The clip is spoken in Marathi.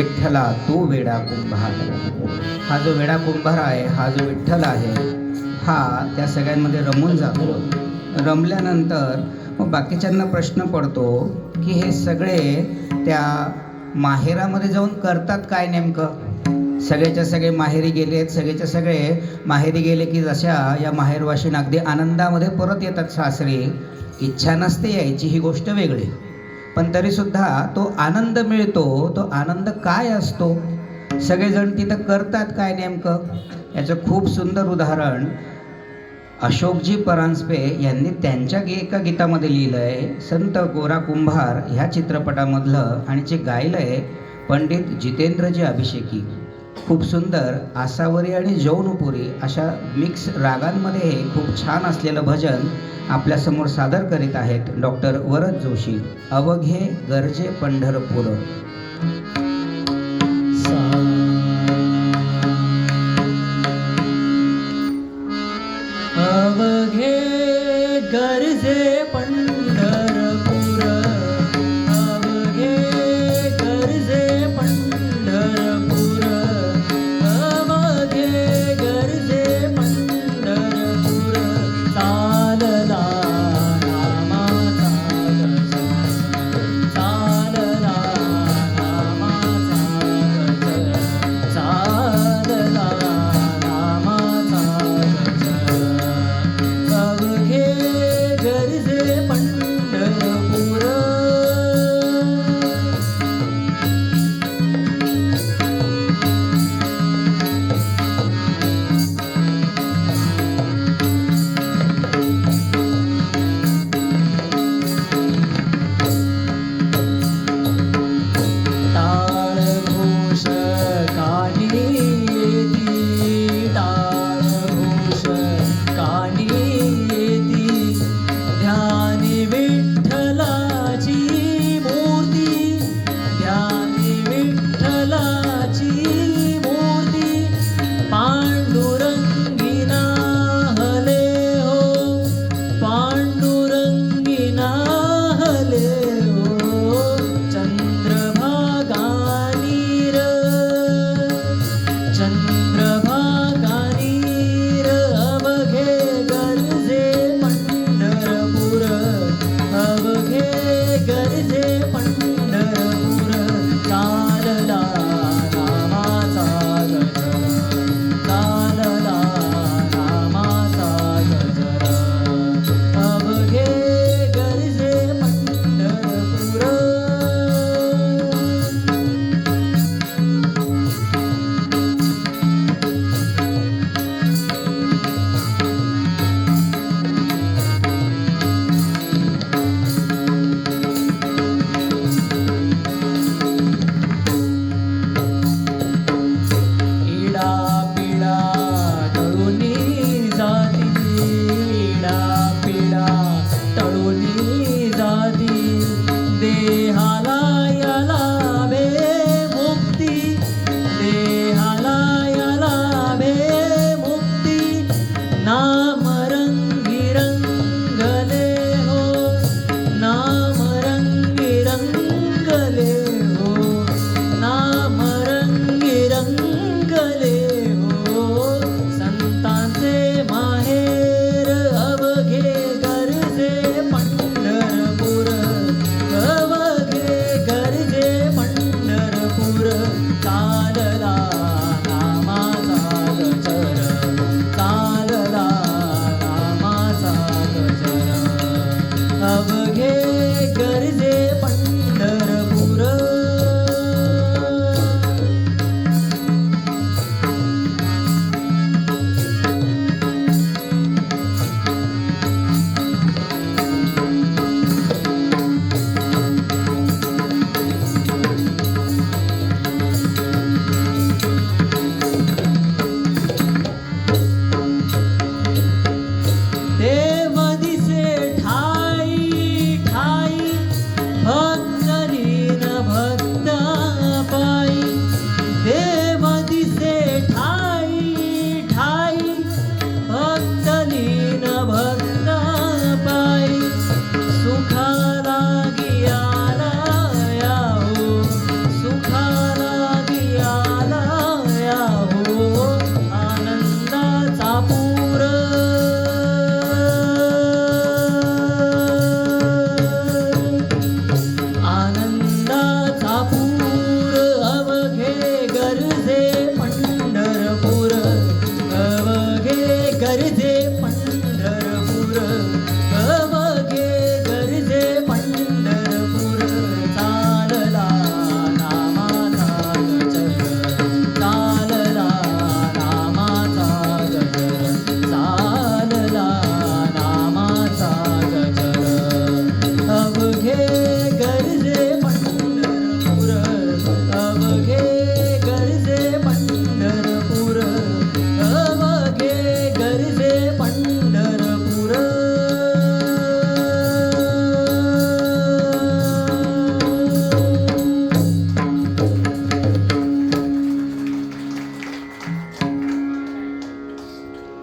विठ्ठला तू वेडा कुंभार. हा जो वेडा कुंभार आहे, हा जो विठ्ठल आहे, हा त्या सगळ्यांमध्ये रमून जातो. रमल्यानंतर मग बाकीच्यांना प्रश्न पडतो की हे सगळे त्या माहेरामध्ये जाऊन करतात काय नेमकं. सगळेच्या सगळे माहेरी गेलेत, सगळेच्या सगळे माहेरी गेले की जशा या माहेरवाशीन अगदी आनंदामध्ये परत येतात सासरी. इच्छा नसते यायची, ही गोष्ट वेगळी, पण तरीसुद्धा तो आनंद मिळतो. तो आनंद काय असतो, सगळेजण तिथं करतात काय नेमकं, याचं खूप सुंदर उदाहरण अशोकजी परांजपे यांनी त्यांच्या एका गीतामध्ये लिहिलं आहे. संत गोरा कुंभार ह्या चित्रपटामधलं, आणि जे गायलं आहे पंडित जितेंद्रजी अभिषेकी. खूप सुंदर आसावरी आणि जौनपुरी अशा मिक्स रागांमध्ये हे खूप छान असलेलं भजन आपल्यासमोर सादर करीत आहेत डॉक्टर वरद जोशी. अवघे गरजे पंढरपूर. अवघे गरजे